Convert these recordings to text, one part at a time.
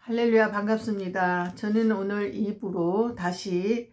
할렐루야, 반갑습니다. 저는 오늘 2부로 다시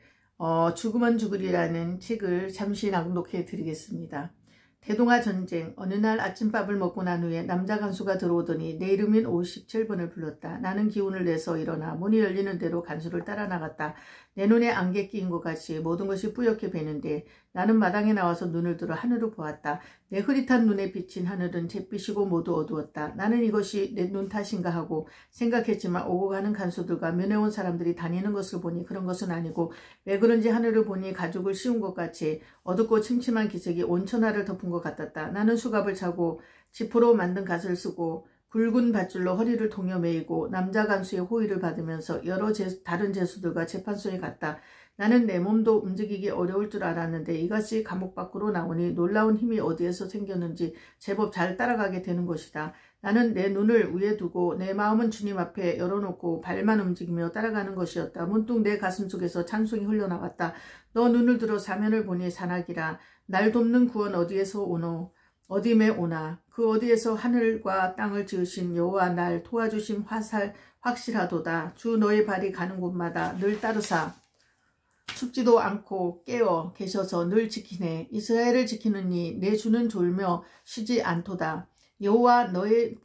죽으면 죽으리라는 책을 잠시 낭독해 드리겠습니다. 대동아 전쟁. 어느 날 아침밥을 먹고 난 후에 남자 간수가 들어오더니 내 이름인 57번을 불렀다. 나는 기운을 내서 일어나 문이 열리는 대로 간수를 따라 나갔다. 내 눈에 안개 끼인 것 같이 모든 것이 뿌옇게 배는데 나는 마당에 나와서 눈을 들어 하늘을 보았다. 내 흐릿한 눈에 비친 하늘은 잿빛이고 모두 어두웠다. 나는 이것이 내 눈 탓인가 하고 생각했지만 오고 가는 간수들과 면회온 사람들이 다니는 것을 보니 그런 것은 아니고 왜 그런지 하늘을 보니 가죽을 씌운 것 같이 어둡고 침침한 기색이 온 천하를 덮은 것 같았다. 나는 수갑을 차고 지포로 만든 갓을 쓰고 굵은 밧줄로 허리를 동여 매이고 남자 간수의 호의를 받으면서 여러 다른 제수들과 재판소에 갔다. 나는 내 몸도 움직이기 어려울 줄 알았는데 이것이 감옥 밖으로 나오니 놀라운 힘이 어디에서 생겼는지 제법 잘 따라가게 되는 것이다. 나는 내 눈을 위에 두고 내 마음은 주님 앞에 열어놓고 발만 움직이며 따라가는 것이었다. 문득 내 가슴속에서 찬송이 흘러나왔다. 너 눈을 들어 사면을 보니 산악이라. 날 돕는 구원 어디에서 오노? 어디에 오나? 그 어디에서 하늘과 땅을 지으신 여호와 날 도와주심 확실하도다. 주 너의 발이 가는 곳마다 늘 따르사 춥지도 않고 깨어 계셔서 늘 지키네. 이스라엘을 지키는 이 내 주는 졸며 쉬지 않도다. 여호와 너의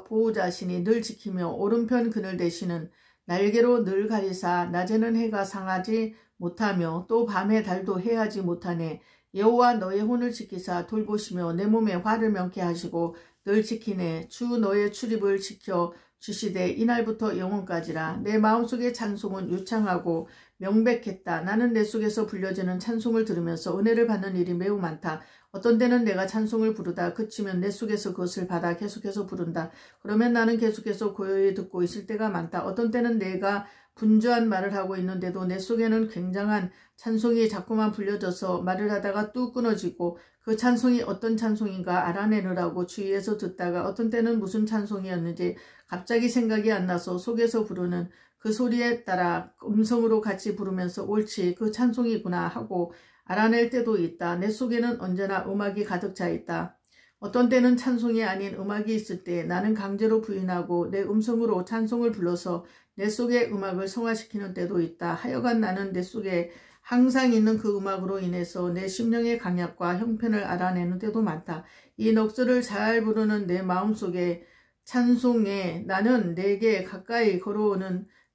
보호자시니 늘 지키며 오른편 그늘 대시는 날개로 늘 가리사 낮에는 해가 상하지 못하며 또 밤에 달도 해하지 못하네. 여호와 너의 혼을 지키사 돌보시며 내 몸에 화를 명케 하시고 늘 지키네. 주 너의 출입을 지켜 주시되 이날부터 영원까지라. 내 마음속의 찬송은 유창하고 명백했다. 나는 내 속에서 불려지는 찬송을 들으면서 은혜를 받는 일이 매우 많다. 어떤 때는 내가 찬송을 부르다 그치면 내 속에서 그것을 받아 계속해서 부른다. 그러면 나는 계속해서 고요히 듣고 있을 때가 많다. 어떤 때는 내가 분주한 말을 하고 있는데도 내 속에는 굉장한 찬송이 자꾸만 불려져서 말을 하다가 뚝 끊어지고 그 찬송이 어떤 찬송인가 알아내느라고 주위에서 듣다가 어떤 때는 무슨 찬송이었는지 갑자기 생각이 안 나서 속에서 부르는 그 소리에 따라 음성으로 같이 부르면서 옳지 그 찬송이구나 하고 알아낼 때도 있다. 내 속에는 언제나 음악이 가득 차 있다. 어떤 때는 찬송이 아닌 음악이 있을 때 나는 강제로 부인하고 내 음성으로 찬송을 불러서 내 속의 음악을 성화시키는 때도 있다. 하여간 나는 내 속에 항상 있는 그 음악으로 인해서 내 심령의 강약과 형편을 알아내는 때도 많다. 이 넋을 잘 부르는 내 마음속에 찬송에 나는 내게 가까이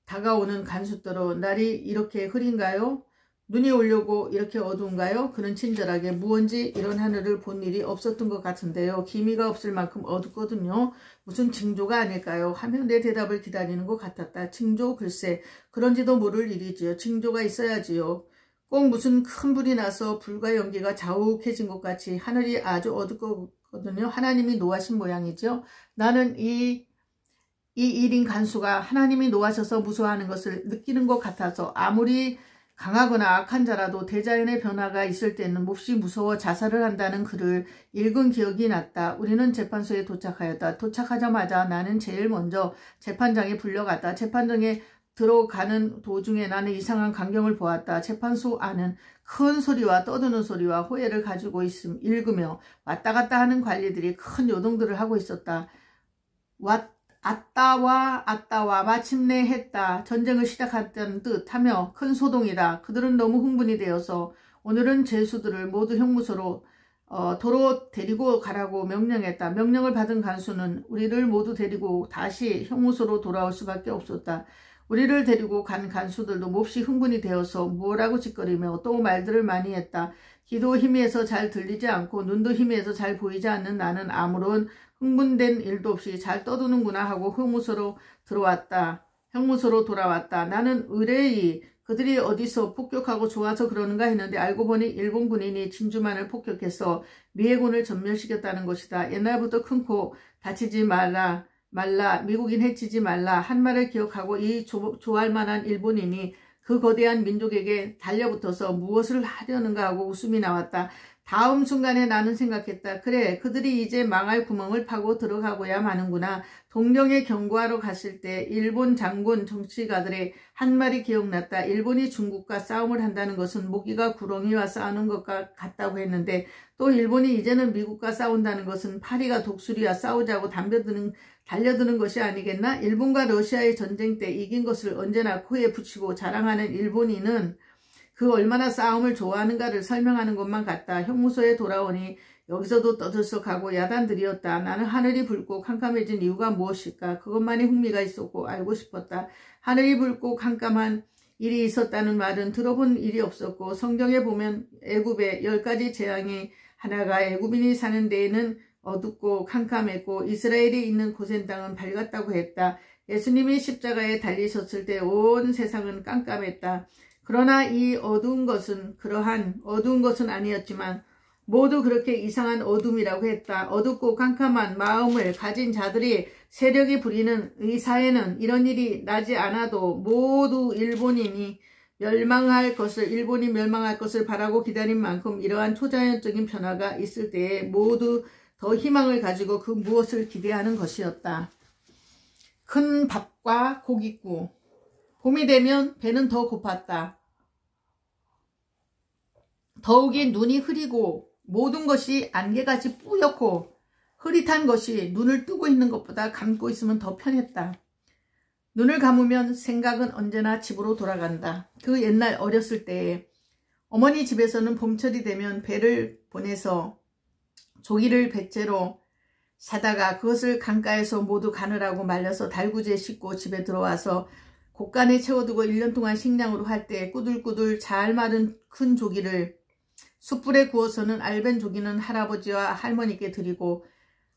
다가오는 간수더러 날이 이렇게 흐린가요? 눈이 오려고 이렇게 어두운가요? 그는 친절하게 무언지 이런 하늘을 본 일이 없었던 것 같은데요. 기미가 없을 만큼 어둡거든요. 무슨 징조가 아닐까요? 하며 내 대답을 기다리는 것 같았다. 징조? 글쎄 그런지도 모를 일이지요. 징조가 있어야지요. 꼭 무슨 큰 불이 나서 불과 연기가 자욱해진 것 같이 하늘이 아주 어둡거든요. 하나님이 노하신 모양이죠. 나는 이 1인 간수가 하나님이 노하셔서 무서워하는 것을 느끼는 것 같아서 아무리 강하거나 악한 자라도 대자연의 변화가 있을 때는 몹시 무서워 자살을 한다는 글을 읽은 기억이 났다. 우리는 재판소에 도착하였다. 도착하자마자 나는 제일 먼저 재판장에 불려갔다. 재판장에 들어가는 도중에 나는 이상한 광경을 보았다. 재판소 안은 큰 소리와 떠드는 소리와 호해를 가지고 읽으며 왔다 갔다 하는 관리들이 큰 요동들을 하고 있었다. 아따와 마침내 했다. 전쟁을 시작했다는 듯 하며 큰 소동이다. 그들은 너무 흥분이 되어서 오늘은 제수들을 모두 형무소로 도로 데리고 가라고 명령했다. 명령을 받은 간수는 우리를 모두 데리고 다시 형무소로 돌아올 수밖에 없었다. 우리를 데리고 간 간수들도 몹시 흥분이 되어서 뭐라고 짓거리며 또 말들을 많이 했다. 귀도 희미해서 잘 들리지 않고 눈도 희미해서 잘 보이지 않는 나는 아무런 흥분된 일도 없이 잘 떠드는구나 하고 형무소로 돌아왔다. 나는 의뢰의 그들이 어디서 폭격하고 좋아서 그러는가 했는데 알고 보니 일본 군인이 진주만을 폭격해서 미해군을 전멸시켰다는 것이다. 옛날부터 큰 코 다치지 말라 미국인 해치지 말라 한 말을 기억하고 이 좋아할 만한 일본인이 그 거대한 민족에게 달려붙어서 무엇을 하려는가 하고 웃음이 나왔다. 다음 순간에 나는 생각했다. 그래 그들이 이제 망할 구멍을 파고 들어가고야 마는구나. 동령에 경고하러 갔을 때 일본 장군 정치가들의 한 말이 기억났다. 일본이 중국과 싸움을 한다는 것은 모기가 구렁이와 싸우는 것과 같다고 했는데 또 일본이 이제는 미국과 싸운다는 것은 파리가 독수리와 싸우자고 달려드는 것이 아니겠나? 일본과 러시아의 전쟁 때 이긴 것을 언제나 코에 붙이고 자랑하는 일본인은 그 얼마나 싸움을 좋아하는가를 설명하는 것만 같다. 형무소에 돌아오니 여기서도 떠들썩하고 야단들이었다. 나는 하늘이 붉고 캄캄해진 이유가 무엇일까? 그것만이 흥미가 있었고 알고 싶었다. 하늘이 붉고 캄캄한 일이 있었다는 말은 들어본 일이 없었고 성경에 보면 애굽의 10가지 재앙이 하나가 애굽인이 사는 데에는 어둡고 캄캄했고 이스라엘이 있는 고센 땅은 밝았다고 했다. 예수님이 십자가에 달리셨을 때 온 세상은 깜깜했다. 그러나 이 어두운 것은 그러한 어두운 것은 아니었지만 모두 그렇게 이상한 어둠이라고 했다. 어둡고 깜깜한 마음을 가진 자들이 세력이 부리는 이 사회는 이런 일이 나지 않아도 모두 일본이 멸망할 것을 바라고 기다린 만큼 이러한 초자연적인 변화가 있을 때에 모두 더 희망을 가지고 그 무엇을 기대하는 것이었다. 큰 밥과 고깃국. 봄이 되면 배는 더 고팠다. 더욱이 눈이 흐리고 모든 것이 안개같이 뿌옇고 흐릿한 것이 눈을 뜨고 있는 것보다 감고 있으면 더 편했다. 눈을 감으면 생각은 언제나 집으로 돌아간다. 그 옛날 어렸을 때에 어머니 집에서는 봄철이 되면 배를 보내서 조기를 배째로 사다가 그것을 강가에서 모두 가느라고 말려서 달구지에 싣고 집에 들어와서 곡간에 채워두고 1년 동안 식량으로 할 때 꾸들꾸들 잘 마른 큰 조기를 숯불에 구워서는 알벤 조기는 할아버지와 할머니께 드리고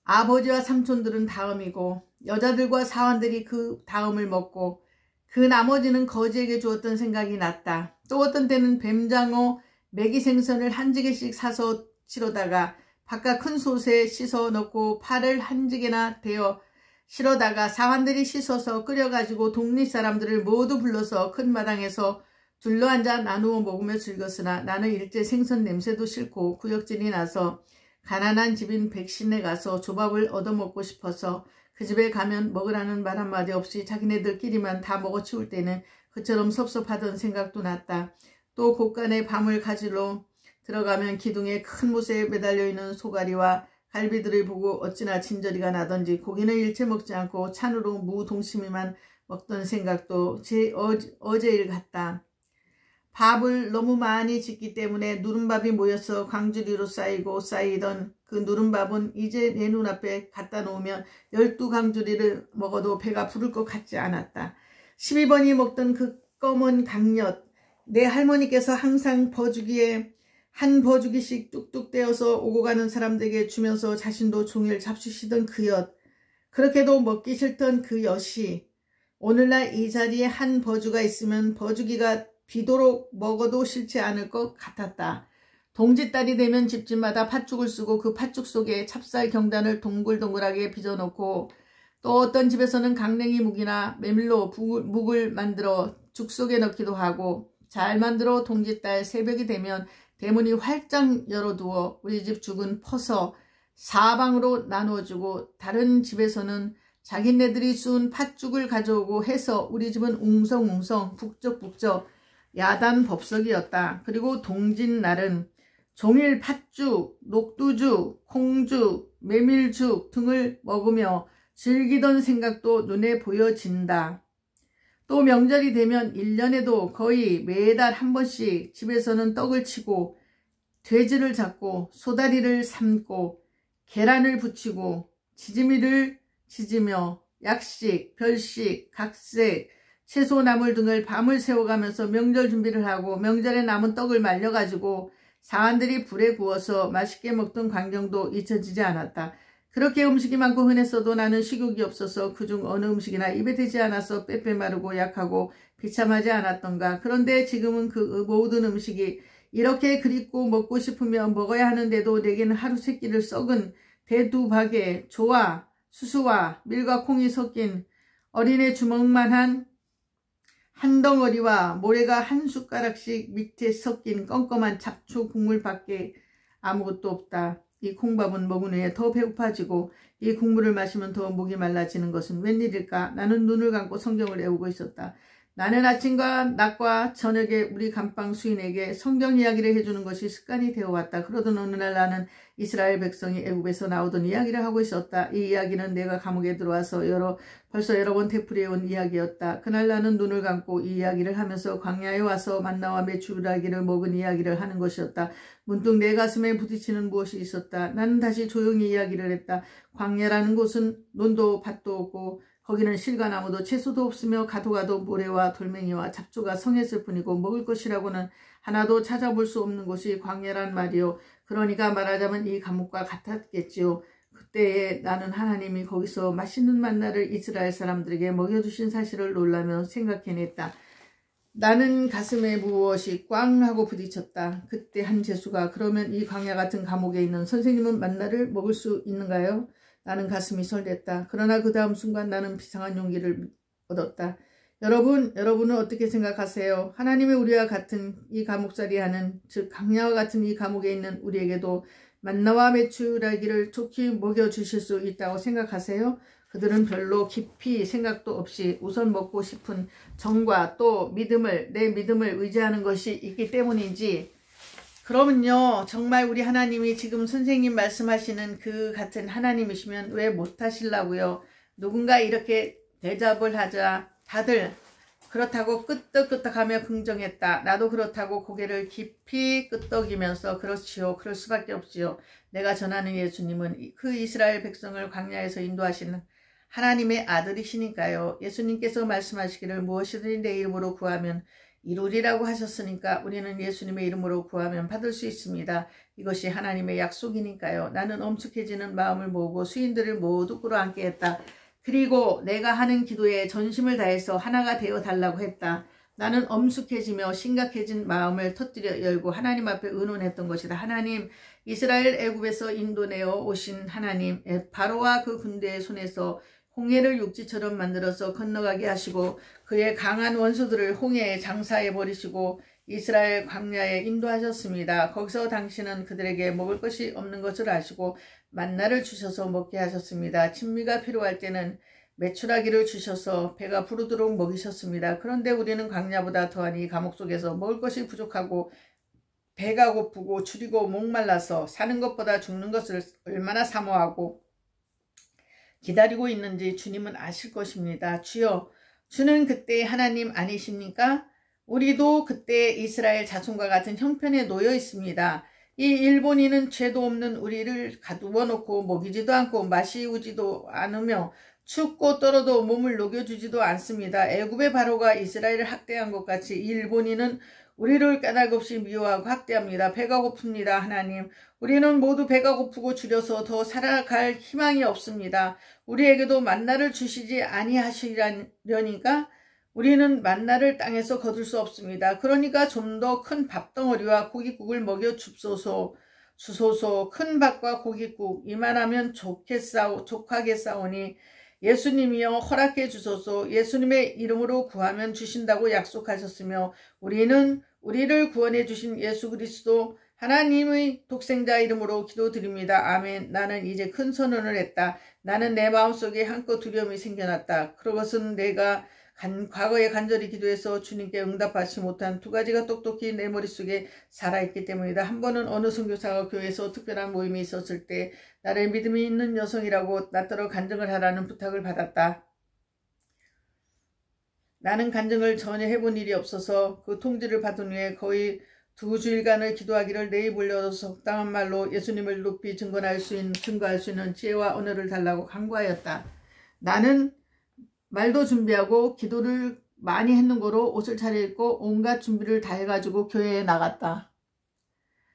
아버지와 삼촌들은 다음이고 여자들과 사환들이 그 다음을 먹고 그 나머지는 거지에게 주었던 생각이 났다. 또 어떤 때는 뱀장어, 메기 생선을 한 지게씩 사서 치러다가 바깥 큰 솥에 씻어 넣고 파를 한 지게나 대어 실어다가 사환들이 씻어서 끓여가지고 동리 사람들을 모두 불러서 큰 마당에서 둘러앉아 나누어 먹으며 즐겼으나 나는 일제 생선 냄새도 싫고 구역질이 나서 가난한 집인 백신에 가서 조밥을 얻어먹고 싶어서 그 집에 가면 먹으라는 말 한마디 없이 자기네들끼리만 다 먹어치울 때는 그처럼 섭섭하던 생각도 났다. 또 곳간에 밤을 가지러 들어가면 기둥에 큰 못에 매달려 있는 소가리와 갈비들을 보고 어찌나 진저리가 나던지 고기는 일체 먹지 않고 찬으로 무동심이만 먹던 생각도 제 어제 일 같다. 밥을 너무 많이 짓기 때문에 누른밥이 모여서 광주리로 쌓이던 그 누른밥은 이제 내 눈앞에 갖다 놓으면 12광주리를 먹어도 배가 부를 것 같지 않았다. 12번이 먹던 그 검은 강엿, 내 할머니께서 항상 버주기에 한 버주기씩 뚝뚝 떼어서 오고 가는 사람들에게 주면서 자신도 종일 잡수시던 그 엿, 그렇게도 먹기 싫던 그 엿이 오늘날 이 자리에 한 버주가 있으면 버주기가 비도록 먹어도 싫지 않을 것 같았다. 동짓달이 되면 집집마다 팥죽을 쓰고 그 팥죽 속에 찹쌀 경단을 동글동글하게 빚어놓고 또 어떤 집에서는 강냉이 묵이나 메밀로 묵을 만들어 죽 속에 넣기도 하고 잘 만들어 동짓달 새벽이 되면 대문이 활짝 열어두어 우리 집 죽은 퍼서 사방으로 나누어주고 다른 집에서는 자기네들이 쏜 팥죽을 가져오고 해서 우리 집은 웅성웅성 북적북적 야단 법석이었다. 그리고 동짓날은 종일 팥죽, 녹두죽, 콩죽, 메밀죽 등을 먹으며 즐기던 생각도 눈에 보여진다. 또 명절이 되면 1년에도 거의 매달 한 번씩 집에서는 떡을 치고 돼지를 잡고 소다리를 삶고 계란을 부치고 지짐이를 지지며 약식, 별식, 각색, 채소 나물 등을 밤을 새워가면서 명절 준비를 하고 명절에 남은 떡을 말려가지고 사람들이 불에 구워서 맛있게 먹던 광경도 잊혀지지 않았다. 그렇게 음식이 많고 흔했어도 나는 식욕이 없어서 그중 어느 음식이나 입에 대지 않아서 빼빼 마르고 약하고 비참하지 않았던가. 그런데 지금은 그 모든 음식이 이렇게 그립고 먹고 싶으며 먹어야 하는데도 내게는 하루 세 끼를 썩은 대두박에 조와 수수와 밀과 콩이 섞인 어린애 주먹만한 한 덩어리와 모래가 한 숟가락씩 밑에 섞인 껌껌한 잡초 국물밖에 아무것도 없다. 이 콩밥은 먹은 후에 더 배고파지고 이 국물을 마시면 더 목이 말라지는 것은 웬일일까? 나는 눈을 감고 성경을 외우고 있었다. 나는 아침과 낮과 저녁에 우리 감방 수인에게 성경 이야기를 해주는 것이 습관이 되어왔다. 그러던 어느 날 나는 이스라엘 백성이 애굽에서 나오던 이야기를 하고 있었다. 이 이야기는 내가 감옥에 들어와서 벌써 여러 번 되풀이해온 이야기였다. 그날 나는 눈을 감고 이 이야기를 하면서 광야에 와서 만나와 메추라기를 먹은 이야기를 하는 것이었다. 문득 내 가슴에 부딪히는 무엇이 있었다. 나는 다시 조용히 이야기를 했다. 광야라는 곳은 논도 밭도 없고 거기는 실과나무도 채소도 없으며 가도 모래와 돌멩이와 잡초가 성했을 뿐이고 먹을 것이라고는 하나도 찾아볼 수 없는 곳이 광야란 말이요. 그러니까 말하자면 이 감옥과 같았겠지요. 그때에 나는 하나님이 거기서 맛있는 만나를 이스라엘 사람들에게 먹여주신 사실을 놀라며 생각해냈다. 나는 가슴에 무엇이 꽝 하고 부딪혔다. 그때 한 재수가 그러면 이 광야 같은 감옥에 있는 선생님은 만나를 먹을 수 있는가요? 나는 가슴이 설렜다. 그러나 그 다음 순간 나는 비상한 용기를 얻었다. 여러분은 어떻게 생각하세요? 하나님이 우리와 같은 이 감옥살이하는, 즉 광야와 같은 이 감옥에 있는 우리에게도 만나와 메추라기를 좋게 먹여주실 수 있다고 생각하세요? 그들은 별로 깊이 생각도 없이 우선 먹고 싶은 정과 또 내 믿음을 의지하는 것이 있기 때문인지, 그러면요, 정말 우리 하나님이 지금 선생님 말씀하시는 그 같은 하나님이시면 왜 못하시려고요? 누군가 이렇게 대접을 하자 다들 그렇다고 끄떡끄떡하며 긍정했다. 나도 그렇다고 고개를 깊이 끄덕이면서 그렇지요. 그럴 수밖에 없지요. 내가 전하는 예수님은 그 이스라엘 백성을 광야에서 인도하시는 하나님의 아들이시니까요. 예수님께서 말씀하시기를 무엇이든지 내 이름으로 구하면 이루리라고 하셨으니까 우리는 예수님의 이름으로 구하면 받을 수 있습니다. 이것이 하나님의 약속이니까요. 나는 엄숙해지는 마음을 모으고 수인들을 모두 끌어안게 했다. 그리고 내가 하는 기도에 전심을 다해서 하나가 되어 달라고 했다. 나는 엄숙해지며 심각해진 마음을 터뜨려 열고 하나님 앞에 의논했던 것이다. 하나님, 이스라엘 애굽에서 인도내어 오신 하나님, 바로와 그 군대의 손에서 홍해를 육지처럼 만들어서 건너가게 하시고 그의 강한 원수들을 홍해에 장사해 버리시고 이스라엘 광야에 인도하셨습니다. 거기서 당신은 그들에게 먹을 것이 없는 것을 아시고 만나를 주셔서 먹게 하셨습니다. 진미가 필요할 때는 메추라기를 주셔서 배가 부르도록 먹이셨습니다. 그런데 우리는 광야보다 더한 이 감옥 속에서 먹을 것이 부족하고 배가 고프고 추리고 목말라서 사는 것보다 죽는 것을 얼마나 사모하고 기다리고 있는지 주님은 아실 것입니다. 주여, 주는 그때 하나님 아니십니까? 우리도 그때 이스라엘 자손과 같은 형편에 놓여 있습니다. 이 일본인은 죄도 없는 우리를 가두어 놓고 먹이지도 않고 마시우지도 않으며 춥고 떨어도 몸을 녹여주지도 않습니다. 애굽의 바로가 이스라엘을 학대한 것 같이 이 일본인은 우리를 까닭없이 미워하고 학대합니다. 배가 고픕니다. 하나님, 우리는 모두 배가 고프고 줄여서 더 살아갈 희망이 없습니다. 우리에게도 만나를 주시지 아니하시려니까 우리는 만나를 땅에서 거둘 수 없습니다. 그러니까 좀 더 큰 밥덩어리와 고깃국을 먹여 주소서. 큰 밥과 고깃국 이만하면 족하게 싸우니 예수님이여 허락해 주소서. 예수님의 이름으로 구하면 주신다고 약속하셨으며 우리를 구원해 주신 예수 그리스도 하나님의 독생자 이름으로 기도드립니다. 아멘. 나는 이제 큰 선언을 했다. 나는 내 마음속에 한껏 두려움이 생겨났다. 그것은 내가 과거에 간절히 기도해서 주님께 응답하지 못한 두 가지가 똑똑히 내 머릿속에 살아있기 때문이다. 한 번은 어느 선교사가 교회에서 특별한 모임이 있었을 때 나를 믿음이 있는 여성이라고 나더러 간증을 하라는 부탁을 받았다. 나는 간증을 전혀 해본 일이 없어서 그 통지를 받은 후에 거의 2주일간을 기도하기를 내 입을 열어서 적당한 말로 예수님을 높이 증거할 수 있는 지혜와 언어를 달라고 간구하였다. 나는 말도 준비하고 기도를 많이 했는 거로 옷을 차려입고 온갖 준비를 다 해가지고 교회에 나갔다.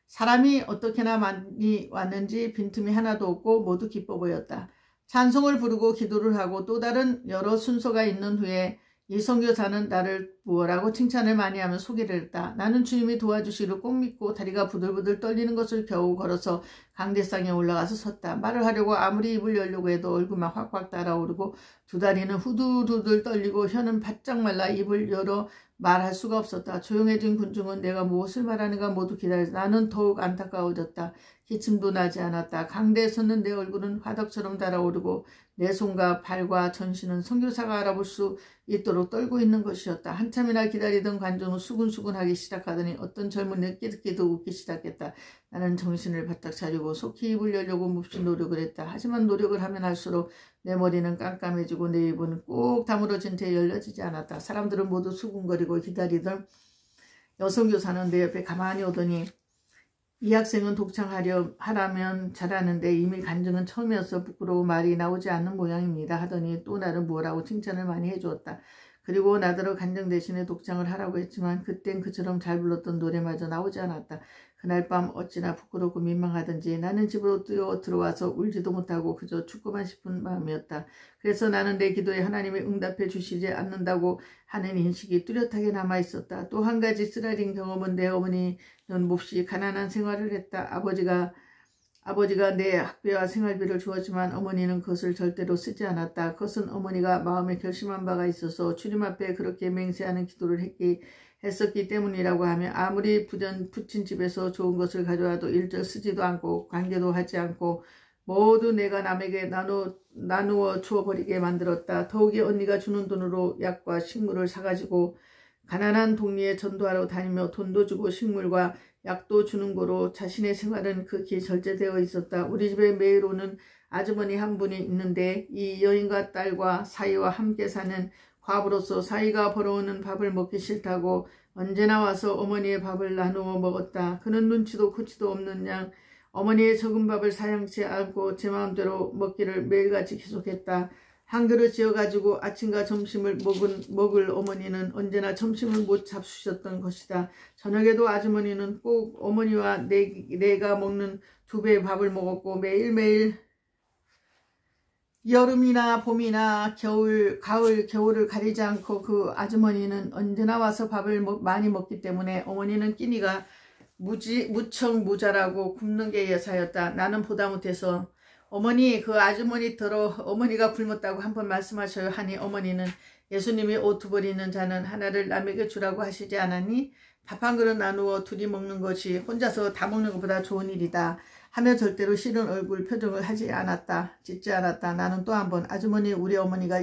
사람이 어떻게나 많이 왔는지 빈틈이 하나도 없고 모두 기뻐 보였다. 찬송을 부르고 기도를 하고 또 다른 여러 순서가 있는 후에 이 선교사는 나를 무엇라고 칭찬을 많이 하며 소개를 했다. 나는 주님이 도와주시기를 꼭 믿고 다리가 부들부들 떨리는 것을 겨우 걸어서 강대상에 올라가서 섰다. 말을 하려고 아무리 입을 열려고 해도 얼굴만 확확 달아오르고 두 다리는 후들후들 떨리고 혀는 바짝 말라 입을 열어 말할 수가 없었다. 조용해진 군중은 내가 무엇을 말하는가 모두 기다렸다. 나는 더욱 안타까워졌다. 기침도 나지 않았다. 강대에 섰는 내 얼굴은 화덕처럼 달아오르고 내 손과 발과 전신은 선교사가 알아볼 수 있도록 떨고 있는 것이었다. 한참이나 기다리던 관중은 수근수근하기 시작하더니 어떤 젊은 애끼듣기도 웃기 시작했다. 나는 정신을 바짝 차리고 속히 입을 열려고 몹시 노력을 했다. 하지만 노력을 하면 할수록 내 머리는 깜깜해지고 내 입은 꼭 다물어진 채 열려지지 않았다. 사람들은 모두 수군거리고 기다리던 여성교사는 내 옆에 가만히 오더니 이 학생은 독창하라면 잘하는데 이미 간증은 처음이어서 부끄러워 말이 나오지 않는 모양입니다 하더니 또 나를 뭐라고 칭찬을 많이 해주었다. 그리고 나더러 간증 대신에 독창을 하라고 했지만 그땐 그처럼 잘 불렀던 노래마저 나오지 않았다. 그날 밤 어찌나 부끄럽고 민망하던지 나는 집으로 뛰어 들어와서 울지도 못하고 그저 죽고만 싶은 마음이었다. 그래서 나는 내 기도에 하나님이 응답해 주시지 않는다고 하는 인식이 뚜렷하게 남아있었다. 또 한 가지 쓰라린 경험은 내 어머니는 몹시 가난한 생활을 했다. 아버지가 내 학비와 생활비를 주었지만 어머니는 그것을 절대로 쓰지 않았다. 그것은 어머니가 마음에 결심한 바가 있어서 주님 앞에 그렇게 맹세하는 기도를 했었기 때문이라고 하며 아무리 부친 집에서 좋은 것을 가져와도 일절 쓰지도 않고 관계도 하지 않고 모두 내가 남에게 나누어 주어버리게 만들었다. 더욱이 언니가 주는 돈으로 약과 식물을 사가지고 가난한 동리에 전도하러 다니며 돈도 주고 식물과 약도 주는 거로 자신의 생활은 극히 절제되어 있었다. 우리 집에 매일 오는 아주머니 한 분이 있는데 이 여인과 딸과 사위와 함께 사는 과부로서 사위가 벌어오는 밥을 먹기 싫다고 언제나 와서 어머니의 밥을 나누어 먹었다. 그는 눈치도 코치도 없는 양 어머니의 적은 밥을 사양치 않고 제 마음대로 먹기를 매일같이 계속했다. 한 그릇 지어가지고 아침과 점심을 먹을 어머니는 언제나 점심을 못 잡수셨던 것이다. 저녁에도 아주머니는 꼭 어머니와 내가 먹는 2배의 밥을 먹었고 매일매일 여름이나 봄이나 가을, 겨울을 가리지 않고 그 아주머니는 언제나 와서 밥을 많이 먹기 때문에 어머니는 끼니가 무척 모자라고 굶는 게 예사였다. 나는 보다 못해서 어머니 그 아주머니더러 어머니가 굶었다고 한번 말씀하셔요 하니 어머니는 예수님이 옷 두 벌 있는 자는 하나를 남에게 주라고 하시지 않았니? 밥 한 그릇 나누어 둘이 먹는 것이 혼자서 다 먹는 것보다 좋은 일이다 하며 절대로 싫은 얼굴 표정을 짓지 않았다. 나는 또 한번 아주머니 우리 어머니가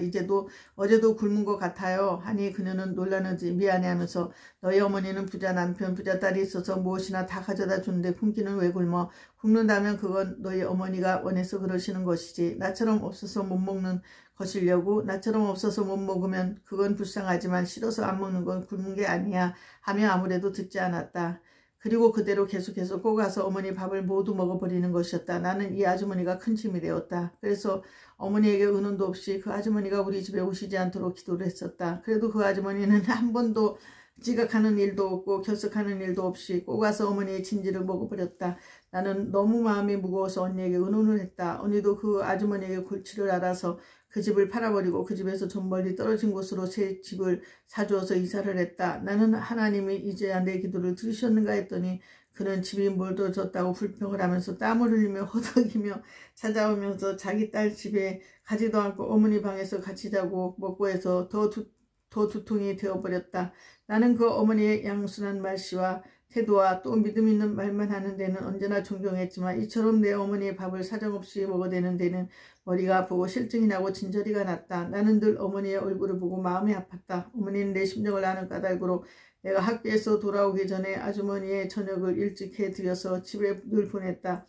어제도 굶은 것 같아요 하니 그녀는 놀라는지 미안해하면서 너희 어머니는 부자 남편 부자 딸이 있어서 무엇이나 다 가져다 주는데 굶기는 왜 굶어? 굶는다면 그건 너희 어머니가 원해서 그러시는 것이지 나처럼 없어서 못 먹는 것이려고? 나처럼 없어서 못 먹으면 그건 불쌍하지만 싫어서 안 먹는 건 굶은 게 아니야 하며 아무래도 듣지 않았다. 그리고 그대로 계속해서 꼭 가서 어머니 밥을 모두 먹어버리는 것이었다. 나는 이 아주머니가 큰 짐이 되었다. 그래서 어머니에게 의논도 없이 그 아주머니가 우리 집에 오시지 않도록 기도를 했었다. 그래도 그 아주머니는 한 번도 지각하는 일도 없고 결석하는 일도 없이 꼭 와서 어머니의 진지를 먹어버렸다. 나는 너무 마음이 무거워서 언니에게 의논을 했다. 언니도 그 아주머니에게 골치를 알아서 그 집을 팔아버리고 그 집에서 좀 멀리 떨어진 곳으로 새 집을 사주어서 이사를 했다. 나는 하나님이 이제야 내 기도를 들으셨는가 했더니 그는 집이 멀어졌다고 불평을 하면서 땀을 흘리며 허덕이며 찾아오면서 자기 딸 집에 가지도 않고 어머니 방에서 같이 자고 먹고 해서 더 두통이 되어버렸다. 나는 그 어머니의 양순한 말씨와 태도와 또 믿음 있는 말만 하는 데는 언제나 존경했지만 이처럼 내 어머니의 밥을 사정없이 먹어대는 데는 머리가 아프고 실증이 나고 진저리가 났다. 나는 늘 어머니의 얼굴을 보고 마음이 아팠다. 어머니는 내 심정을 아는 까닭으로 내가 학교에서 돌아오기 전에 아주머니의 저녁을 일찍 해드려서 집에 늘 보냈다.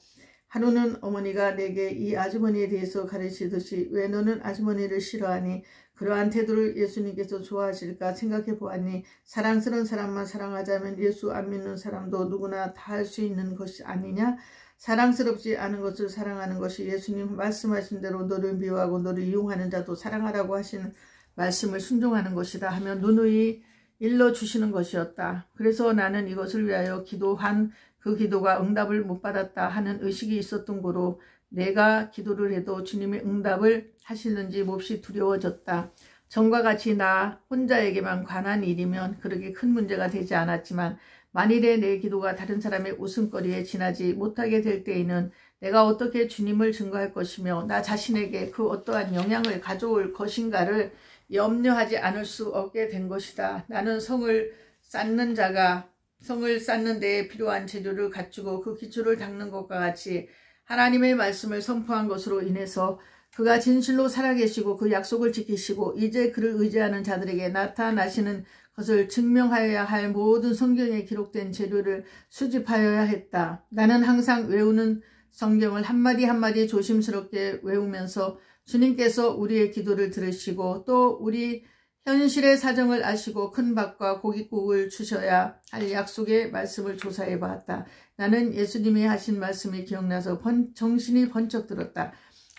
하루는 어머니가 내게 이 아주머니에 대해서 가르치듯이 왜 너는 아주머니를 싫어하니? 그러한 태도를 예수님께서 좋아하실까 생각해 보았니? 사랑스러운 사람만 사랑하자면 예수 안 믿는 사람도 누구나 다 할 수 있는 것이 아니냐? 사랑스럽지 않은 것을 사랑하는 것이 예수님 말씀하신 대로 너를 미워하고 너를 이용하는 자도 사랑하라고 하시는 말씀을 순종하는 것이다 하며 누누이 일러주시는 것이었다. 그래서 나는 이것을 위하여 기도한 그 기도가 응답을 못 받았다 하는 의식이 있었던 거로 내가 기도를 해도 주님이 응답을 하시는지 몹시 두려워졌다. 전과 같이 나 혼자에게만 관한 일이면 그렇게 큰 문제가 되지 않았지만 만일에 내 기도가 다른 사람의 웃음거리에 지나지 못하게 될 때에는 내가 어떻게 주님을 증거할 것이며 나 자신에게 그 어떠한 영향을 가져올 것인가를 염려하지 않을 수 없게 된 것이다. 나는 성을 쌓는 자가 성을 쌓는 데에 필요한 재료를 갖추고 그 기초를 닦는 것과 같이 하나님의 말씀을 선포한 것으로 인해서 그가 진실로 살아계시고 그 약속을 지키시고 이제 그를 의지하는 자들에게 나타나시는 것을 증명하여야 할 모든 성경에 기록된 재료를 수집하여야 했다. 나는 항상 외우는 성경을 한마디 한마디 조심스럽게 외우면서 주님께서 우리의 기도를 들으시고 또 우리 현실의 사정을 아시고 큰 밥과 고깃국을 주셔야 할 약속의 말씀을 조사해 보았다. 나는 예수님이 하신 말씀이 기억나서 정신이 번쩍 들었다.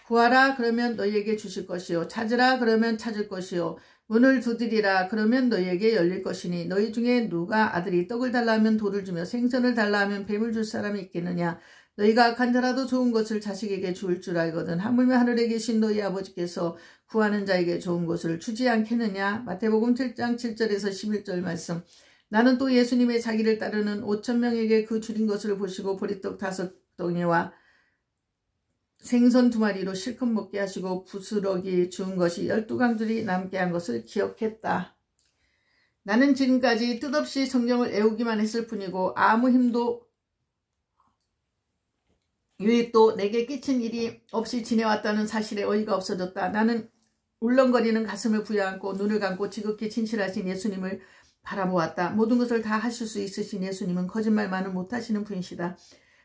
구하라 그러면 너희에게 주실 것이요 찾으라 그러면 찾을 것이요 문을 두드리라 그러면 너희에게 열릴 것이니 너희 중에 누가 아들이 떡을 달라 하면 돌을 주며 생선을 달라 하면 뱀을 줄 사람이 있겠느냐. 너희가 악한 자라도 좋은 것을 자식에게 줄 줄 알거든 하물며 하늘에 계신 너희 아버지께서 구하는 자에게 좋은 것을 주지 않겠느냐. 마태복음 7장 7절에서 11절 말씀. 나는 또 예수님의 자기를 따르는 5,000명에게 그 줄인 것을 보시고 보리떡 5덩이와 생선 2마리로 실컷 먹게 하시고 부스러기 주운 것이 12강들이 남게 한 것을 기억했다. 나는 지금까지 뜻없이 성경을 애우기만 했을 뿐이고 아무 힘도 유익도 내게 끼친 일이 없이 지내왔다는 사실에 어이가 없어졌다. 나는 울렁거리는 가슴을 부여안고 눈을 감고 지극히 진실하신 예수님을 바라보았다. 모든 것을 다 하실 수 있으신 예수님은 거짓말만은 못하시는 분이시다.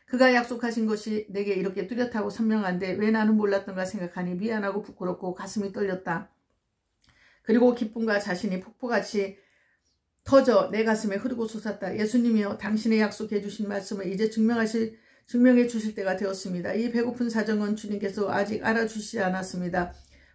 그가 약속하신 것이 내게 이렇게 뚜렷하고 선명한데 왜 나는 몰랐던가 생각하니 미안하고 부끄럽고 가슴이 떨렸다. 그리고 기쁨과 자신이 폭포같이 터져 내 가슴에 흐르고 솟았다. 예수님이여 당신의 약속해 주신 말씀을 이제 증명해 주실 때가 되었습니다. 이 배고픈 사정은 주님께서 아직 알아주시지 않았습니다.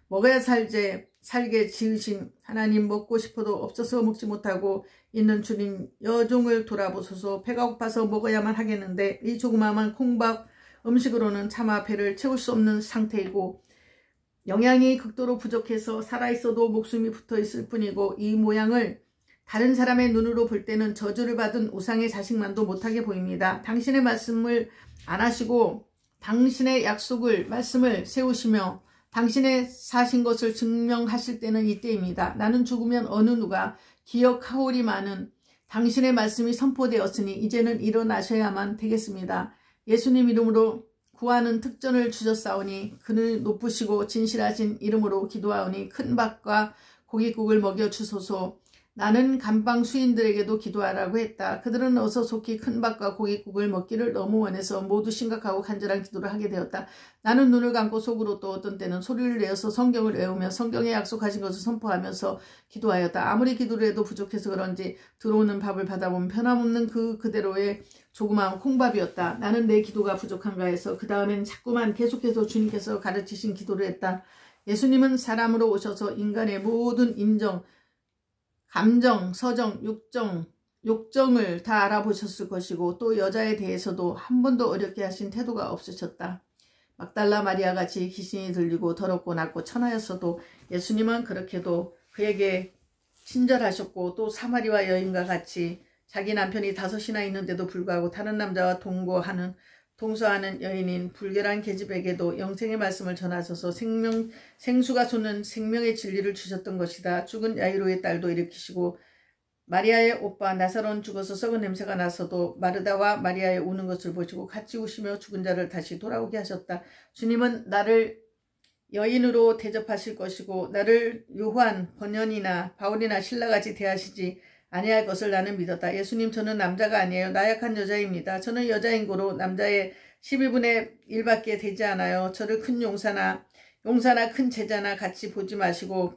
먹어야 살게 지으신 하나님, 먹고 싶어도 없어서 먹지 못하고 있는 주님, 여종을 돌아보소서. 배가 고파서 먹어야만 하겠는데 이 조그마한 콩밥 음식으로는 차마 배를 채울 수 없는 상태이고 영양이 극도로 부족해서 살아있어도 목숨이 붙어있을 뿐이고 이 모양을 다른 사람의 눈으로 볼 때는 저주를 받은 우상의 자식만도 못하게 보입니다. 당신의 말씀을 안 하시고 당신의 말씀을 세우시며 당신의 사신 것을 증명하실 때는 이때입니다. 나는 죽으면 어느 누가 기억하오리마는 당신의 말씀이 선포되었으니 이제는 일어나셔야만 되겠습니다. 예수님 이름으로 구하는 특전을 주셨사오니 그는 높으시고 진실하신 이름으로 기도하오니 큰 밥과 고깃국을 먹여 주소서. 나는 감방 수인들에게도 기도하라고 했다. 그들은 어서 속히 큰 밥과 고깃국을 먹기를 너무 원해서 모두 심각하고 간절한 기도를 하게 되었다. 나는 눈을 감고 속으로 또 어떤 때는 소리를 내어서 성경을 외우며 성경에 약속하신 것을 선포하면서 기도하였다. 아무리 기도를 해도 부족해서 그런지 들어오는 밥을 받아보면 변함없는 그대로의 조그마한 콩밥이었다. 나는 내 기도가 부족한가 해서 그 다음에는 자꾸만 계속해서 주님께서 가르치신 기도를 했다. 예수님은 사람으로 오셔서 인간의 모든 인정, 감정, 서정, 욕정을 다 알아보셨을 것이고 또 여자에 대해서도 한 번도 어렵게 하신 태도가 없으셨다. 막달라 마리아같이 귀신이 들리고 더럽고 낮고 천하였어도 예수님은 그렇게도 그에게 친절하셨고 또 사마리아 여인과 같이 자기 남편이 5이나 있는데도 불구하고 다른 남자와 동서하는 여인인 불결한 계집에게도 영생의 말씀을 전하셔서 생수가 솟는 생명의 진리를 주셨던 것이다. 죽은 야이로의 딸도 일으키시고 마리아의 오빠 나사로는 죽어서 썩은 냄새가 나서도 마르다와 마리아의 우는 것을 보시고 같이 우시며 죽은 자를 다시 돌아오게 하셨다. 주님은 나를 여인으로 대접하실 것이고 나를 요한, 번연이나 바울이나 신라같이 대하시지 아니할 것을 나는 믿었다. 예수님, 저는 남자가 아니에요. 나약한 여자입니다. 저는 여자인 고로 남자의 12분의 1밖에 되지 않아요. 저를 큰 용사나 큰 제자와 같이 보지 마시고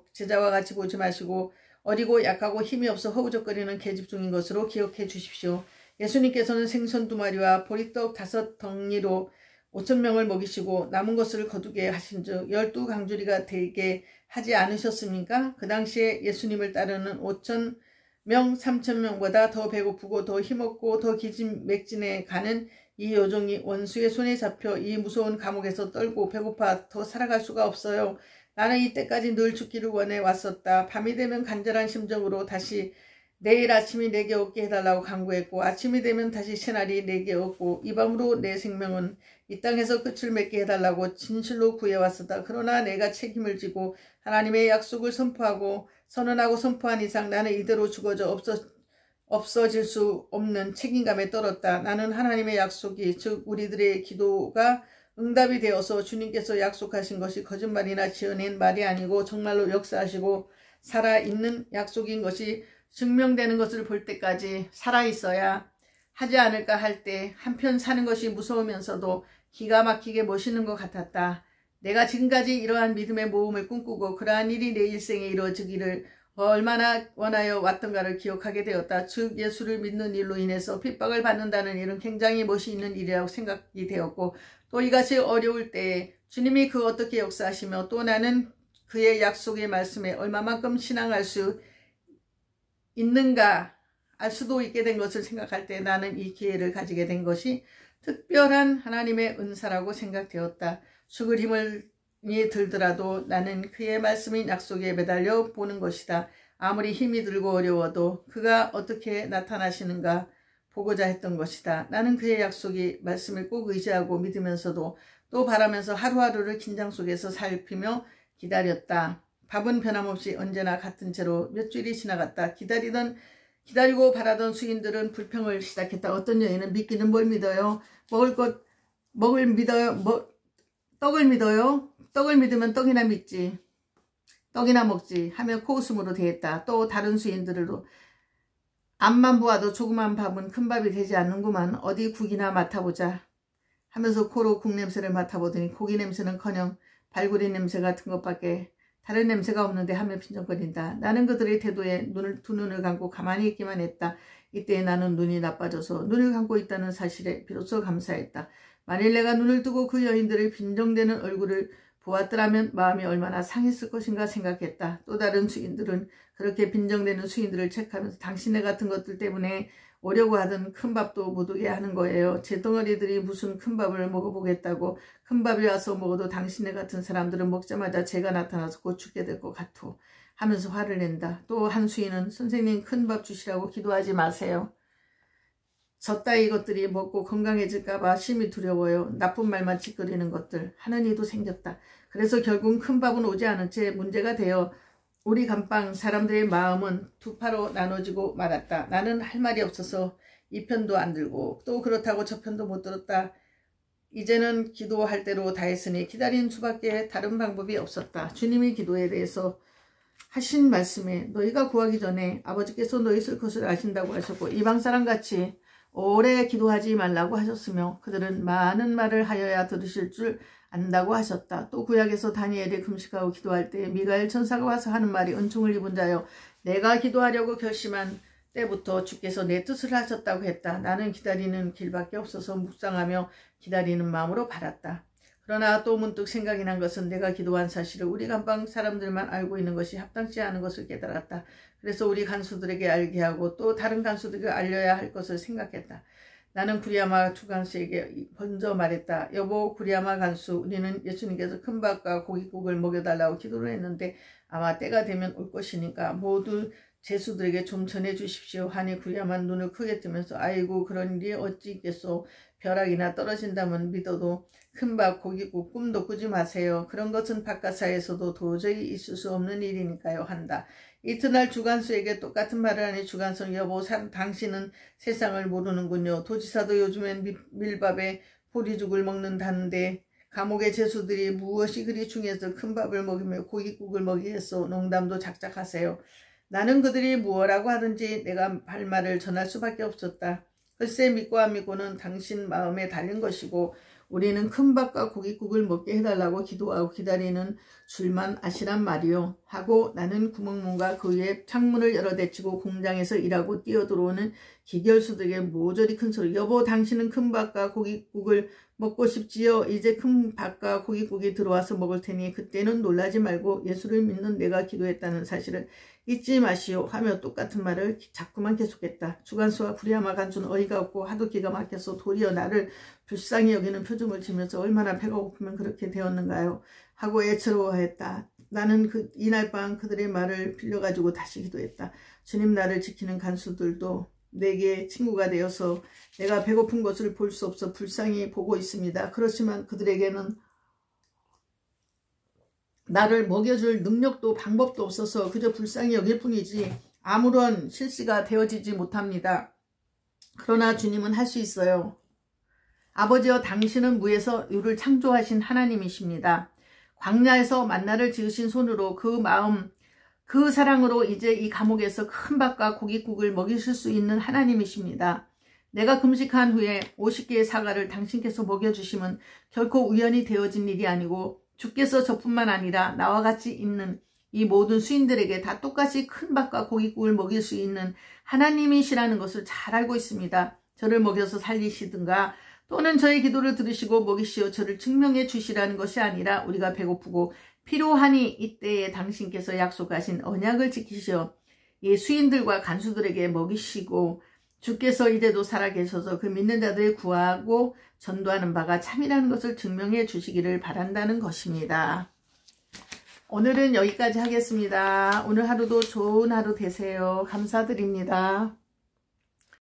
어리고 약하고 힘이 없어 허우적거리는 계집 중인 것으로 기억해 주십시오. 예수님께서는 생선 2마리와 보리떡 5덩이로 5,000명을 먹이시고 남은 것을 거두게 하신즉 12강주리가 되게 하지 않으셨습니까? 그 당시에 예수님을 따르는 5,000명, 3,000명보다 더 배고프고 더 힘없고 더 기진맥진해 가는 이 여종이 원수의 손에 잡혀 이 무서운 감옥에서 떨고 배고파 더 살아갈 수가 없어요. 나는 이때까지 늘 죽기를 원해 왔었다. 밤이 되면 간절한 심정으로 다시 내일 아침이 내게 얻게 해달라고 간구했고 아침이 되면 다시 새날이 내게 얻고 이 밤으로 내 생명은 이 땅에서 끝을 맺게 해달라고 진실로 구해왔었다. 그러나 내가 책임을 지고 하나님의 약속을 선언하고 선포한 이상 나는 이대로 죽어져 없어질 수 없는 책임감에 떨었다. 나는 하나님의 약속이 즉 우리들의 기도가 응답이 되어서 주님께서 약속하신 것이 거짓말이나 지어낸 말이 아니고 정말로 역사하시고 살아있는 약속인 것이 증명되는 것을 볼 때까지 살아있어야 하지 않을까 할 때 한편 사는 것이 무서우면서도 기가 막히게 멋있는 것 같았다. 내가 지금까지 이러한 믿음의 모험을 꿈꾸고 그러한 일이 내 일생에 이루어지기를 얼마나 원하여 왔던가를 기억하게 되었다. 즉 예수를 믿는 일로 인해서 핍박을 받는다는 일은 굉장히 멋이 있는 일이라고 생각이 되었고 또 이같이 어려울 때에 주님이 그 어떻게 역사하시며 또 나는 그의 약속의 말씀에 얼마만큼 신앙할 수 있는가 알 수도 있게 된 것을 생각할 때 나는 이 기회를 가지게 된 것이 특별한 하나님의 은사라고 생각되었다. 죽을 힘을 들더라도 나는 그의 말씀인 약속에 매달려 보는 것이다. 아무리 힘이 들고 어려워도 그가 어떻게 나타나시는가 보고자 했던 것이다. 나는 그의 약속이 말씀을 꼭 의지하고 믿으면서도 또 바라면서 하루하루를 긴장 속에서 살피며 기다렸다. 밥은 변함없이 언제나 같은 채로 몇 주일이 지나갔다. 기다리고 바라던 수인들은 불평을 시작했다. 어떤 여인은 믿기는 뭘 믿어요? 떡을 믿어요? 떡을 믿으면 떡이나 믿지. 떡이나 먹지 하며 코웃음으로 대했다. 또 다른 수인들도 앞만 보아도 조그만 밥은 큰 밥이 되지 않는구만. 어디 국이나 맡아보자 하면서 코로 국 냄새를 맡아보더니 고기 냄새는커녕 발구리 냄새 같은 것밖에 다른 냄새가 없는데 하며 빈정거린다. 나는 그들의 태도에 두 눈을 감고 가만히 있기만 했다. 이때 나는 눈이 나빠져서 눈을 감고 있다는 사실에 비로소 감사했다. 만일 내가 눈을 뜨고 그 여인들의 빈정대는 얼굴을 보았더라면 마음이 얼마나 상했을 것인가 생각했다. 또 다른 수인들은 그렇게 빈정대는 수인들을 책하면서 당신네 같은 것들 때문에 오려고 하던 큰 밥도 못 오게 하는 거예요. 제 덩어리들이 무슨 큰 밥을 먹어보겠다고. 큰 밥이 와서 먹어도 당신네 같은 사람들은 먹자마자 제가 나타나서 곧 죽게 될 것 같오 하면서 화를 낸다. 또 한 수인은 선생님 큰 밥 주시라고 기도하지 마세요. 저 따위 것들이 먹고 건강해질까봐 심히 두려워요. 나쁜 말만 짓거리는 것들 하는 이도 생겼다. 그래서 결국 큰 밥은 오지 않은 채 문제가 되어 우리 감방 사람들의 마음은 두 파로 나눠지고 말았다. 나는 할 말이 없어서 이 편도 안 들고 또 그렇다고 저 편도 못 들었다. 이제는 기도할 대로 다 했으니 기다린 수밖에 다른 방법이 없었다. 주님이 기도에 대해서 하신 말씀에 너희가 구하기 전에 아버지께서 너희 쓸 것을 아신다고 하셨고 이방 사람같이 오래 기도하지 말라고 하셨으며 그들은 많은 말을 하여야 들으실 줄 안다고 하셨다. 또 구약에서 다니엘이 금식하고 기도할 때 미가엘 천사가 와서 하는 말이 은총을 입은 자여 내가 기도하려고 결심한 때부터 주께서 내 뜻을 하셨다고 했다. 나는 기다리는 길밖에 없어서 묵상하며 기다리는 마음으로 바랐다. 그러나 또 문득 생각이 난 것은 내가 기도한 사실을 우리 감방 사람들만 알고 있는 것이 합당치 않은 것을 깨달았다. 그래서 우리 간수들에게 알게 하고 또 다른 간수들에게 알려야 할 것을 생각했다. 나는 구리아마 주간수에게 먼저 말했다. 여보 구리아마 간수, 우리는 예수님께서 큰 밥과 고깃국을 먹여달라고 기도를 했는데 아마 때가 되면 올 것이니까 모두 제수들에게 좀 전해주십시오 하니 구리아마는 눈을 크게 뜨면서 아이고 그런 일이 어찌 있겠소. 벼락이나 떨어진다면 믿어도 큰 밥 고깃국 꿈도 꾸지 마세요. 그런 것은 바깥사에서도 도저히 있을 수 없는 일이니까요 한다. 이튿날 주간수에게 똑같은 말을 하니 주간수는 여보 당신은 세상을 모르는군요. 도지사도 요즘엔 밀밥에 보리죽을 먹는다는데 감옥의 죄수들이 무엇이 그리 중요해서 큰 밥을 먹이며 고깃국을 먹이겠소. 농담도 작작하세요. 나는 그들이 무엇라고 하든지 내가 할 말을 전할 수밖에 없었다. 글쎄 믿고 안 믿고는 당신 마음에 달린 것이고 우리는 큰 밥과 고깃국을 먹게 해달라고 기도하고 기다리는 줄만 아시란 말이요 하고 나는 구멍문과 그 위에 창문을 열어 닫히고 공장에서 일하고 뛰어들어오는 기결수들에게 모조리 큰 소리 여보 당신은 큰 밥과 고깃국을 먹고 싶지요. 이제 큰 밥과 고깃국이 들어와서 먹을 테니 그때는 놀라지 말고 예수를 믿는 내가 기도했다는 사실을 잊지 마시오 하며 똑같은 말을 자꾸만 계속했다. 주간수와 구리아마 간수는 어이가 없고 하도 기가 막혀서 도리어 나를 불쌍히 여기는 표정을 지면서 얼마나 배가 고프면 그렇게 되었는가요 하고 애처로워했다. 나는 이날 밤 그들의 말을 빌려가지고 다시 기도했다. 주님 나를 지키는 간수들도 내게 친구가 되어서 내가 배고픈 것을 볼 수 없어 불쌍히 보고 있습니다. 그렇지만 그들에게는 나를 먹여줄 능력도 방법도 없어서 그저 불쌍히 여길 뿐이지 아무런 실시가 되어지지 못합니다. 그러나 주님은 할 수 있어요. 아버지여 당신은 무에서 유를 창조하신 하나님이십니다. 광야에서 만나를 지으신 손으로 그 마음 그 사랑으로 이제 이 감옥에서 큰 밥과 고깃국을 먹이실 수 있는 하나님이십니다. 내가 금식한 후에 50개의 사과를 당신께서 먹여주심은 결코 우연히 되어진 일이 아니고 주께서 저뿐만 아니라 나와 같이 있는 이 모든 수인들에게 다 똑같이 큰 밥과 고깃국을 먹일 수 있는 하나님이시라는 것을 잘 알고 있습니다. 저를 먹여서 살리시든가 또는 저의 기도를 들으시고 먹이시어 저를 증명해 주시라는 것이 아니라 우리가 배고프고 필요하니 이때에 당신께서 약속하신 언약을 지키시어 이 수인들과 간수들에게 먹이시고 주께서 이제도 살아계셔서 그 믿는 자들을 구하고 전도하는 바가 참이라는 것을 증명해 주시기를 바란다는 것입니다. 오늘은 여기까지 하겠습니다. 오늘 하루도 좋은 하루 되세요. 감사드립니다.